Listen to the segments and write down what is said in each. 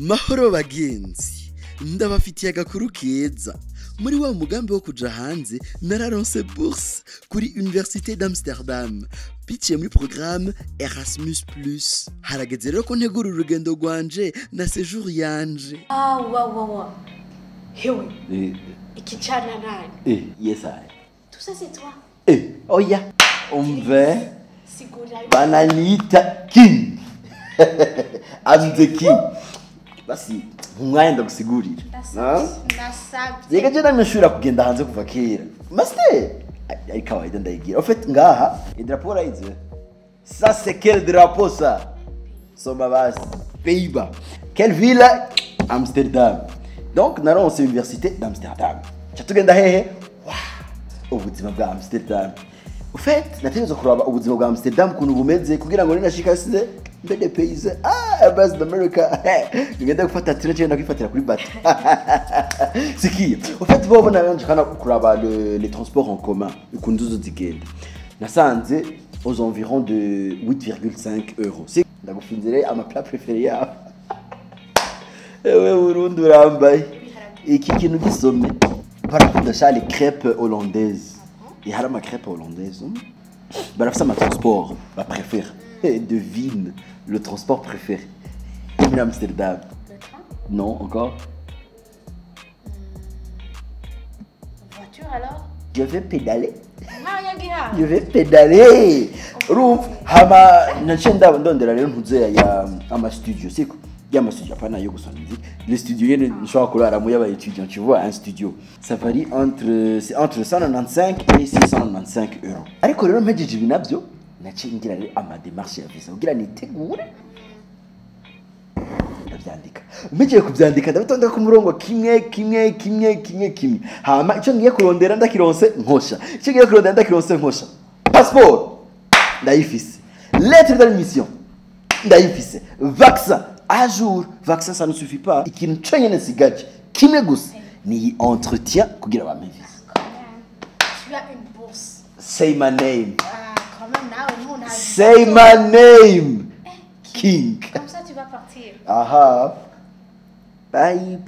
Mahoro bagenzi, ndabafitiye agakuru keza. Muri wa mugambi wo kuja hanze nararonse bourse kuri Université d'Amsterdam. Biciye muri programme Erasmus+. Harageze rero ko ntegura urugendo rwanje na séjour yanje. Wow. Hewe. Iki chana nani? Yes I. Tout ça c'est toi. Oh yeah. Umve. Sigura. Bananita King. I'm the king. Basi umwanya ndagusigurira. Nasabye. Yega je nameshura kugenda hanze kuva kera. Master. Ari kawaida ndayigira. En fait ngaha idrapo raize. Ça c'est quel drapeau ça? Soma basi. Pays-Bas. Quelle ville? Amsterdam. Donc naronse université d'Amsterdam. Cyatugenda hehe? Ubuzima bwa Amsterdam. En fait nategereje kuraba ubuzima bwa Amsterdam kuntu bumeze kugira ngo ninashika size mbede pays base d'America. Ngenda gufata tire na kwifatira kuri bateau. C'est qui? En fait bo bona yanje kana kuraba les transports en commun ukunduzo zigenda. Nasanze aux environs de 8,5 €. C'est ndagufinzire ama plat préféré ya. Ewe Burundi urambaye. Iki kintu gisomye. Barakunda les crêpes hollandaises. Et alors ma crêpe hollandaise. Bah ça ma transport, ma préférée. Devine le transport préféré. Amsterdam. Le train? Non, encore. Voiture alors? Je vais pédaler. Maria Je vais pédaler. Rouf, hama nachenda ndondera rero ntuze ya ama studio siko. Yama studio apana yo gusona musique. Le studio yene nshobora kurara mu yaba étudiant, tu vois, un studio. Ça varie entre 195 et 695 €. Ariko rero mpejeje ibinavyo naciye ngira rero ama démarche ya visa kugira nitegure. Ndavyandika. Mpejeje kuvyandika ndabitonda ku murongo kimwe. Hama ico ngiye kurondera ndakironse nkosha. Ico ngiye kurondera ndakironse nkosha. Passeport ndayifise. Lettre d'admission ndayifise. Vaccin à jour. Vaccin ça ne suffit pas. Ikintu cyonyene sigaje kimwe gusa ni entretien kugira bamevise. Tu as une bourse. Say my name. Quand même now on a. Say my name. King. Comme ça tu vas partir. Aha. Bye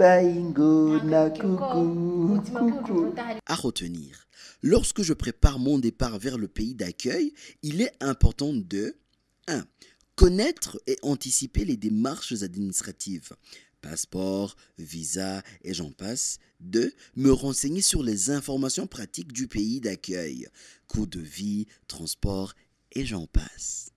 ngona coucou. À retenir, lorsque je prépare mon départ vers le pays d'accueil, il est important de 1. Connaître et anticiper les démarches administratives. Passeport, visa et j'en passe. 2. Me renseigner sur les informations pratiques du pays d'accueil. Coût de vie, transport et j'en passe.